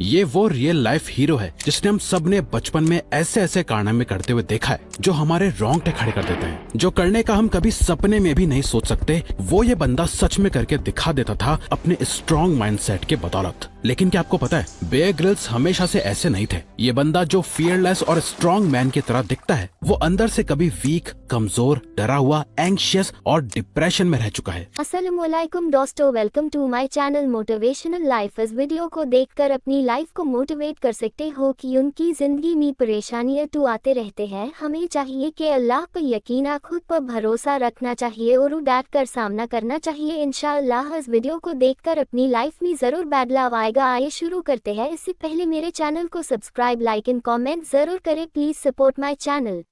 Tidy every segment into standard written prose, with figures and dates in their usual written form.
ये वो real life hero है जिसने हम सब ने बचपन में ऐसे ऐसे कारनामे करते हुए देखा है जो हमारे रोंगटे खड़े कर देते हैं, जो करने का हम कभी सपने में भी नहीं सोच सकते। वो ये बंदा सच में करके दिखा देता था अपने स्ट्रॉन्ग माइंडसेट के बदौलत। लेकिन क्या आपको पता है, बेयर ग्रिल्स हमेशा से ऐसे नहीं थे। ये बंदा जो फियरलेस और स्ट्रॉन्ग मैन की तरह दिखता है, वो अंदर से कभी वीक, कमजोर, डरा हुआ, एंग्शियस और डिप्रेशन में रह चुका है। अस्सलामुअलैकुम दोस्तों, welcome to my channel motivational life. इस वीडियो को देखकर अपनी लाइफ को मोटिवेट कर सकते हो कि उनकी जिंदगी में परेशानियां तो आते रहते हैं। हमें चाहिए कि अल्लाह पर यकीन, खुद पर भरोसा रखना चाहिए और डट कर सामना करना चाहिए। इंशाअल्लाह इस वीडियो को देखकर अपनी लाइफ में जरूर बदलाव आएगा। आइए शुरू करते हैं। इससे पहले मेरे चैनल को सब्सक्राइब, लाइक एंड कमेंट जरूर करें। Please support my channel.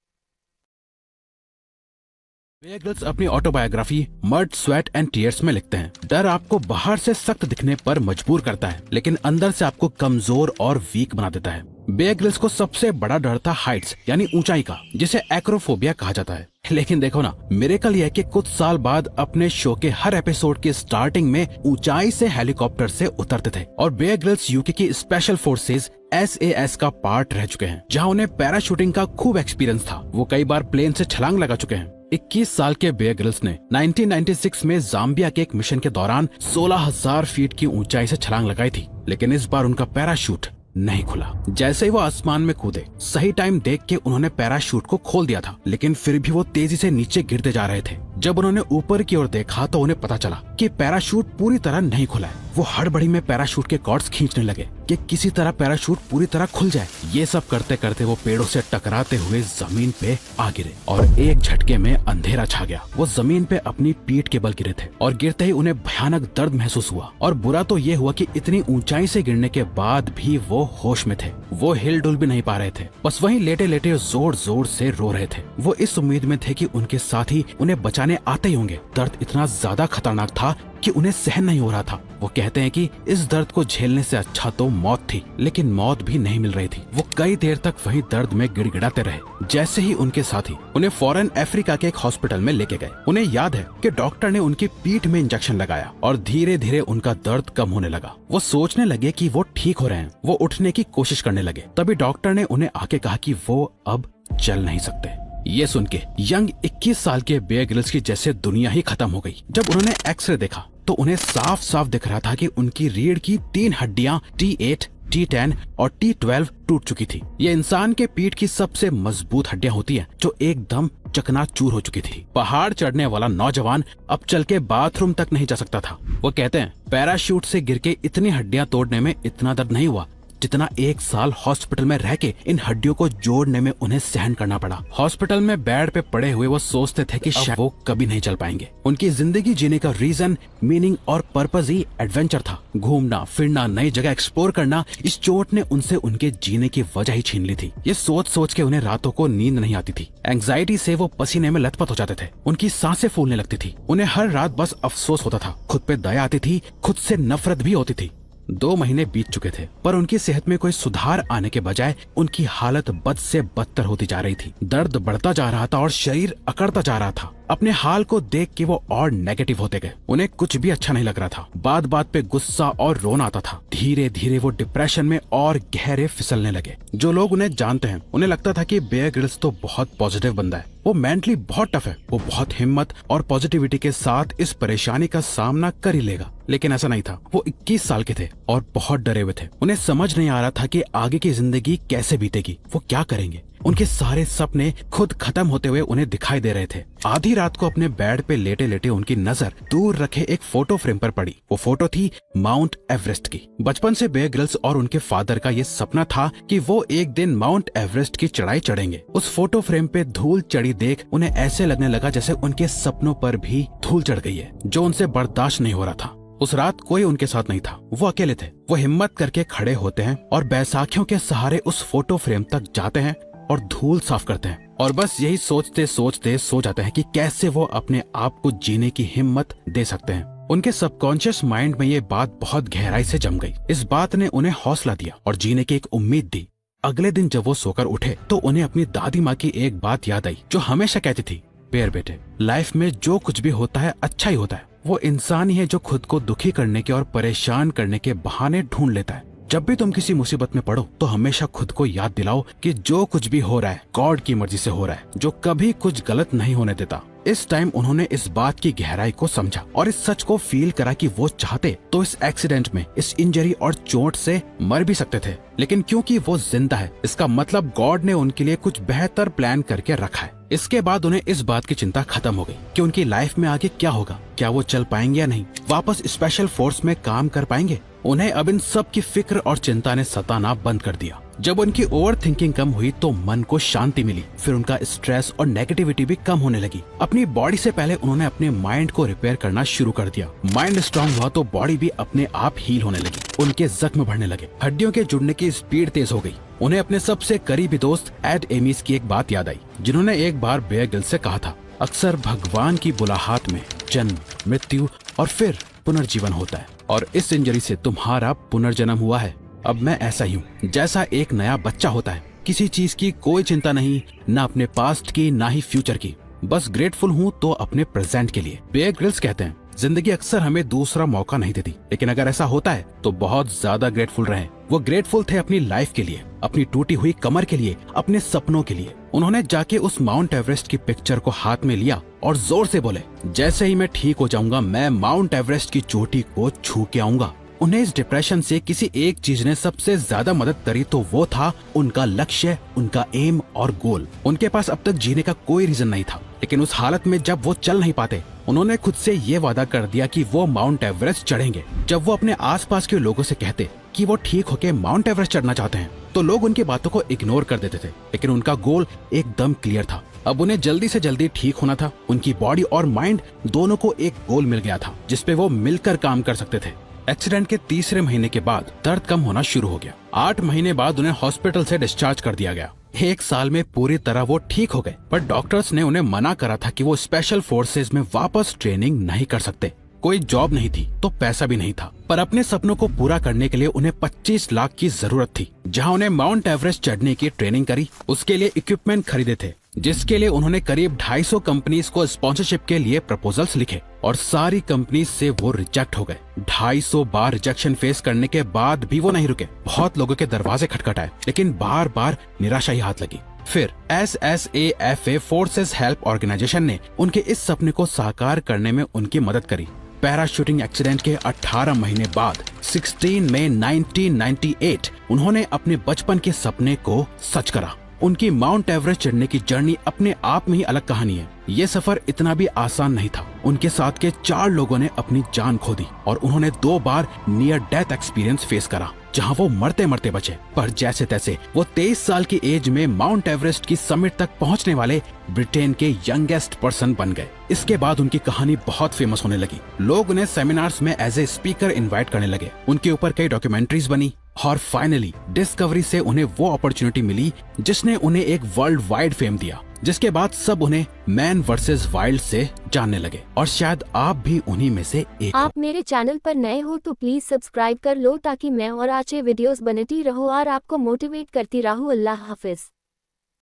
Bear Grylls अपनी autobiography mud, sweat and tears में लिखते हैं, डर आपको बाहर से सख्त दिखने पर मजबूर करता है, लेकिन अंदर से आपको कमजोर और वीक बना देता है। बेयर ग्रिल्स को सबसे बड़ा डर था हाइट्स यानी ऊंचाई का, जिसे एक्रोफोबिया कहा जाता है। लेकिन देखो ना, मिरेकल यह है कि कुछ साल बाद अपने शो के हर एपिसोड की स्टार्टिंग में ऊंचाई से हेलीकॉप्टर से उतरते थे और बेयर ग्रिल्स यूके की स्पेशल फोर्सेज SAS का पार्ट रह चुके हैं, जहां उन्हें पैराशूटिंग का खूब एक्सपीरियंस था। वो कई बार प्लेन से छलांग लगा चुके हैं। 21 साल के बेयर ग्रिल्स ने 1996 में जाम्बिया के एक मिशन के दौरान 16,000 फीट की ऊंचाई से छलांग लगाई थी, लेकिन इस बार उनका पैराशूट नहीं खुला। जैसे ही वो आसमान में कूदे, सही टाइम देख के उन्होंने पैराशूट को खोल दिया था, लेकिन फिर भी वो तेजी से नीचे गिरते जा रहे थे। जब उन्होंने ऊपर की ओर देखा तो उन्हें पता चला कि पैराशूट पूरी तरह नहीं खुला है। वो हड़बड़ी में पैराशूट के कॉर्ड्स खींचने लगे कि किसी तरह पैराशूट पूरी तरह खुल जाए। ये सब करते करते वो पेड़ों से टकराते हुए जमीन पे आ गिरे और एक झटके में अंधेरा छा गया। वो जमीन पे अपनी पीठ के बल गिरे थे और गिरते ही उन्हें भयानक दर्द महसूस हुआ। और बुरा तो ये हुआ कि इतनी ऊंचाई से गिरने के बाद भी वो होश में थे। वो हिल डुल भी नहीं पा रहे थे, बस वहीं लेटे लेटे जोर जोर से रो रहे थे। वो इस उम्मीद में थे कि उनके साथी उन्हें बचाने आते ही होंगे। दर्द इतना ज्यादा खतरनाक था कि उन्हें सहन नहीं हो रहा था। वो कहते हैं कि इस दर्द को झेलने से अच्छा तो मौत थी, लेकिन मौत भी नहीं मिल रही थी। वो कई देर तक वहीं दर्द में गिड़गिड़ाते रहे। जैसे ही उनके साथी उन्हें फॉरेन अफ्रीका के एक हॉस्पिटल में लेके गए, उन्हें याद है कि डॉक्टर ने उनकी पीठ में इंजेक्शन लगाया और धीरे धीरे उनका दर्द कम होने लगा। वो सोचने लगे कि वो ठीक हो रहे हैं। वो उठने की कोशिश करने लगे। तभी डॉक्टर ने उन्हें आके कहा कि वो अब चल नहीं सकते। ये सुन के यंग 21 साल के बेयर ग्रिल्स की जैसे दुनिया ही खत्म हो गई। जब उन्होंने एक्सरे देखा तो उन्हें साफ साफ दिख रहा था कि उनकी रीढ़ की 3 हड्डियां T8, T10 और T12 टूट चुकी थी। ये इंसान के पीठ की सबसे मजबूत हड्डियां होती हैं, जो एकदम चकनाचूर हो चुकी थी। पहाड़ चढ़ने वाला नौजवान अब चल के बाथरूम तक नहीं जा सकता था। वो कहते हैं, पैराशूट से गिर के इतनी हड्डियां तोड़ने में इतना दर्द नहीं हुआ जितना 1 साल हॉस्पिटल में रह के इन हड्डियों को जोड़ने में उन्हें सहन करना पड़ा। हॉस्पिटल में बेड पे पड़े हुए वो सोचते थे कि शायद वो कभी नहीं चल पाएंगे। उनकी जिंदगी जीने का रीजन, मीनिंग और पर्पस ही एडवेंचर था। घूमना फिरना, नई जगह एक्सप्लोर करना। इस चोट ने उनसे उनके जीने की वजह ही छीन ली थी। ये सोच सोच के उन्हें रातों को नींद नहीं आती थी। एंग्जाइटी से वो पसीने में लथपथ हो जाते थे। उनकी सांसें फूलने लगती थी। उन्हें हर रात बस अफसोस होता था। खुद पे दया आती थी, खुद से नफरत भी होती थी। 2 महीने बीत चुके थे, पर उनकी सेहत में कोई सुधार आने के बजाय उनकी हालत बद से बदतर होती जा रही थी। दर्द बढ़ता जा रहा था और शरीर अकड़ता जा रहा था। अपने हाल को देख के वो और नेगेटिव होते गए। उन्हें कुछ भी अच्छा नहीं लग रहा था। बात बात पे गुस्सा और रोना आता था। धीरे धीरे वो डिप्रेशन में और गहरे फिसलने लगे। जो लोग उन्हें जानते हैं, उन्हें लगता था कि बेयर ग्रिल्स तो बहुत पॉजिटिव बंदा है, वो मेंटली बहुत टफ है, वो बहुत हिम्मत और पॉजिटिविटी के साथ इस परेशानी का सामना कर ही लेगा। लेकिन ऐसा नहीं था। वो 21 साल के थे और बहुत डरे हुए थे। उन्हें समझ नहीं आ रहा था कि आगे की जिंदगी कैसे बीतेगी, वो क्या करेंगे। उनके सारे सपने खुद खत्म होते हुए उन्हें दिखाई दे रहे थे। आधी रात को अपने बेड पे लेटे लेटे उनकी नजर दूर रखे एक फोटो फ्रेम पर पड़ी। वो फोटो थी माउंट एवरेस्ट की। बचपन से बेयर ग्रिल्स और उनके फादर का ये सपना था कि वो एक दिन माउंट एवरेस्ट की चढ़ाई चढ़ेंगे। उस फोटो फ्रेम पे धूल चढ़ी देख उन्हें ऐसे लगने लगा जैसे उनके सपनों पर भी धूल चढ़ गई है, जो उनसे बर्दाश्त नहीं हो रहा था। उस रात कोई उनके साथ नहीं था। वो अकेले थे। वो हिम्मत करके खड़े होते हैं और बैसाखियों के सहारे उस फोटो फ्रेम तक जाते हैं और धूल साफ करते हैं और बस यही सोचते सोचते सो जाते हैं कि कैसे वो अपने आप को जीने की हिम्मत दे सकते हैं। उनके सबकॉन्शियस माइंड में ये बात बहुत गहराई से जम गई। इस बात ने उन्हें हौसला दिया और जीने की एक उम्मीद दी। अगले दिन जब वो सोकर उठे तो उन्हें अपनी दादी माँ की एक बात याद आई, जो हमेशा कहती थी, बेयर बेटे, लाइफ में जो कुछ भी होता है अच्छा ही होता है। वो इंसान ही है जो खुद को दुखी करने के और परेशान करने के बहाने ढूंढ लेता है। जब भी तुम किसी मुसीबत में पड़ो तो हमेशा खुद को याद दिलाओ कि जो कुछ भी हो रहा है गॉड की मर्जी से हो रहा है, जो कभी कुछ गलत नहीं होने देता। इस टाइम उन्होंने इस बात की गहराई को समझा और इस सच को फील करा कि वो चाहते तो इस एक्सीडेंट में, इस इंजरी और चोट से मर भी सकते थे, लेकिन क्योंकि वो जिंदा है इसका मतलब गॉड ने उनके लिए कुछ बेहतर प्लान करके रखा है। इसके बाद उन्हें इस बात की चिंता खत्म हो गई कि उनकी लाइफ में आगे क्या होगा, क्या वो चल पाएंगे या नहीं, वापस स्पेशल फोर्स में काम कर पाएंगे। उन्हें अब इन सब की फिक्र और चिंता ने सताना बंद कर दिया। जब उनकी ओवर थिंकिंग कम हुई तो मन को शांति मिली, फिर उनका स्ट्रेस और नेगेटिविटी भी कम होने लगी। अपनी बॉडी से पहले उन्होंने अपने माइंड को रिपेयर करना शुरू कर दिया। माइंड स्ट्रांग हुआ तो बॉडी भी अपने आप हील होने लगी। उनके जख्म बढ़ने लगे, हड्डियों के जुड़ने की स्पीड तेज हो गई। उन्हें अपने सबसे करीबी दोस्त एड एमिस की एक बात याद आई, जिन्होंने एक बार बेयर ग्रिल्स से कहा था, अक्सर भगवान की बुलाहट में जन्म, मृत्यु और फिर पुनर्जीवन होता है, और इस इंजरी से तुम्हारा पुनर्जन्म हुआ है। अब मैं ऐसा ही हूँ जैसा एक नया बच्चा होता है, किसी चीज की कोई चिंता नहीं, ना अपने पास्ट की ना ही फ्यूचर की, बस ग्रेटफुल हूँ तो अपने प्रेजेंट के लिए। बेयर ग्रिल्स कहते हैं, जिंदगी अक्सर हमें दूसरा मौका नहीं देती, लेकिन अगर ऐसा होता है तो बहुत ज्यादा ग्रेटफुल रहें। वो ग्रेटफुल थे अपनी लाइफ के लिए, अपनी टूटी हुई कमर के लिए, अपने सपनों के लिए। उन्होंने जाके उस माउंट एवरेस्ट की पिक्चर को हाथ में लिया और जोर से बोले, जैसे ही मैं ठीक हो जाऊंगा मैं माउंट एवरेस्ट की चोटी को छू के आऊंगा। उन्हें इस डिप्रेशन से किसी एक चीज ने सबसे ज्यादा मदद करी तो वो था उनका लक्ष्य, उनका एम और गोल। उनके पास अब तक जीने का कोई रीजन नहीं था, लेकिन उस हालत में जब वो चल नहीं पाते, उन्होंने खुद से ये वादा कर दिया कि वो माउंट एवरेस्ट चढ़ेंगे। जब वो अपने आसपास के लोगों से कहते कि वो ठीक होके माउंट एवरेस्ट चढ़ना चाहते हैं, तो लोग उनकी बातों को इग्नोर कर देते थे, लेकिन उनका गोल एकदम क्लियर था। अब उन्हें जल्दी से जल्दी ठीक होना था। उनकी बॉडी और माइंड दोनों को एक गोल मिल गया था जिसपे वो मिलकर काम कर सकते थे। एक्सीडेंट के तीसरे महीने के बाद दर्द कम होना शुरू हो गया। 8 महीने बाद उन्हें हॉस्पिटल से डिस्चार्ज कर दिया गया। 1 साल में पूरी तरह वो ठीक हो गए, पर डॉक्टर्स ने उन्हें मना करा था कि वो स्पेशल फोर्सेज में वापस ट्रेनिंग नहीं कर सकते। कोई जॉब नहीं थी तो पैसा भी नहीं था, पर अपने सपनों को पूरा करने के लिए उन्हें 25 लाख की जरूरत थी। जहां उन्हें माउंट एवरेस्ट चढ़ने की ट्रेनिंग करी, उसके लिए इक्विपमेंट खरीदे थे, जिसके लिए उन्होंने करीब 250 कंपनीज को स्पॉन्सरशिप के लिए प्रपोजल्स लिखे, और सारी कंपनीज से वो रिजेक्ट हो गए। 250 बार रिजेक्शन फेस करने के बाद भी वो नहीं रुके। बहुत लोगों के दरवाजे खटखटाए, लेकिन बार बार निराशा ही हाथ लगी। फिर SSAFA फोर्सेस हेल्प ऑर्गेनाइजेशन ने उनके इस सपने को साकार करने में उनकी मदद करी। पैराशूटिंग एक्सीडेंट के 18 महीने बाद 16 मई 1998 उन्होंने अपने बचपन के सपने को सच करा। उनकी माउंट एवरेस्ट चढ़ने की जर्नी अपने आप में ही अलग कहानी है। ये सफर इतना भी आसान नहीं था। उनके साथ के 4 लोगों ने अपनी जान खो दी और उन्होंने 2 बार नियर डेथ एक्सपीरियंस फेस करा, जहां वो मरते मरते बचे। पर जैसे तैसे वो 23 साल की एज में माउंट एवरेस्ट की समिट तक पहुंचने वाले ब्रिटेन के यंगेस्ट पर्सन बन गए। इसके बाद उनकी कहानी बहुत फेमस होने लगी। लोग उन्हें सेमिनार्स में एज ए स्पीकर इनवाइट करने लगे। उनके ऊपर कई डॉक्यूमेंट्रीज बनी और फाइनली डिस्कवरी से उन्हें वो अपॉर्चुनिटी मिली जिसने उन्हें एक वर्ल्ड वाइड फेम दिया, जिसके बाद सब उन्हें मैन वर्सेस वाइल्ड से जानने लगे, और शायद आप भी उन्हीं में से एक हो। आप मेरे चैनल पर नए हो तो प्लीज सब्सक्राइब कर लो ताकि मैं और अच्छे वीडियोस बनती रहूं और आपको मोटिवेट करती रहूं। अल्लाह हाफिज।